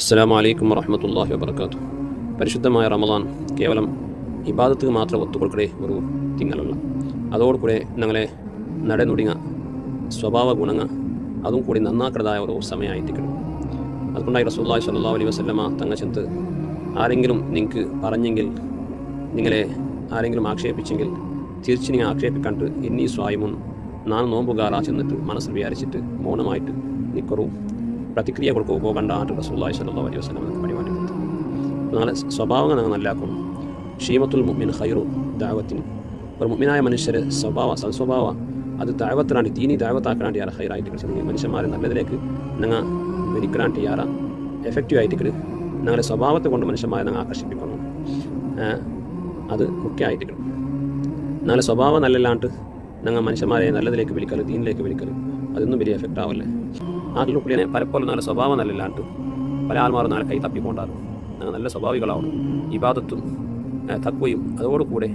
അസ്സലാമു അലൈക്കും വറഹ്മത്തുള്ളാഹി വബറകാതുഹു. പരിശുദ്ധമായ റമളാൻ കേവലം ഇബാദത്ത് മാത്രം ഒത്തുകൊടുക്കേ ഒരു തിങ്കളല്ല. അതോടുകൂടെ ഞങ്ങളെ നടനുടിങ്ങ സ്വഭാവ ഗുണങ്ങൾ അതും കൂടി നന്നാക്കുന്നതായ ഒരു സമയമായിട്ടിരിക്കണം. അതുകൊണ്ടായി റസൂലുള്ളാഹി സ്വല്ലല്ലാഹു അലൈഹി വസല്ലമ തങ്ങൾ ചെന്ന് ആരെങ്കിലും നിങ്ങൾക്ക് പറഞ്ഞെങ്കിൽ, നിങ്ങളെ ആരെങ്കിലും ആക്ഷേപിച്ചെങ്കിൽ തിരിച്ച് നിങ്ങൾ ആക്ഷേപിക്കാണ്ട് എന്നീ സ്വായമും നാൻ നോമ്പുകാറാ ചെന്നിട്ട് മനസ്സിൽ വിചാരിച്ചിട്ട് മൗനമായിട്ട് നിൽക്കറൂ പ്രതിക്രിയ കൊടുക്കുക പോകണ്ടാണ്ട് റസൂലുള്ളാഹി സ്വല്ലല്ലാഹു അലൈഹി വസല്ലം പരിപാടി കൊടുത്തു. നാളെ സ്വഭാവങ്ങൾ ഞങ്ങൾ നല്ലാക്കും. ഷീമത്തുൽ മുഅ്മിൻ ഖൈറു ദഅവത്തിൻ, ഒരു മുഅ്മിനായ മനുഷ്യർ സൽസ്വഭാവ അത് ദഅവത്തിനാണ്ടി ദീനി ദഅവത്താക്കാണ്ടി യാറ ഖൈറായിട്ട് കളിച്ചത് മനുഷ്യന്മാരെ നല്ലതിലേക്ക് ഞങ്ങൾ വിരിക്കാണ്ടി യാറ എഫക്റ്റീവായിട്ട് ഞങ്ങളുടെ സ്വഭാവത്തെ കൊണ്ട് മനുഷ്യന്മാരെ ഞങ്ങൾ ആകർഷിപ്പിക്കണം. അത് മുഖ്യമായിട്ട് നാളെ സ്വഭാവം നല്ലല്ലാണ്ട് ഞങ്ങൾ മനുഷ്യന്മാരെ നല്ലതിലേക്ക് വിളിക്കൽ, ദീനിലേക്ക് വിളിക്കൽ അതൊന്നും വലിയ എഫക്റ്റ് ആവല്ലേ. നാട്ടിൽ കൂടി പലപ്പോഴും നല്ല സ്വഭാവം നല്ലല്ലാണ്ട് പല ആൾമാരും നാളെ കൈ തപ്പിക്കൊണ്ടാറും. ഞങ്ങൾ നല്ല സ്വഭാവികളാവണം. ഇബാദത്തും തഖ്വയും അതോടുകൂടെ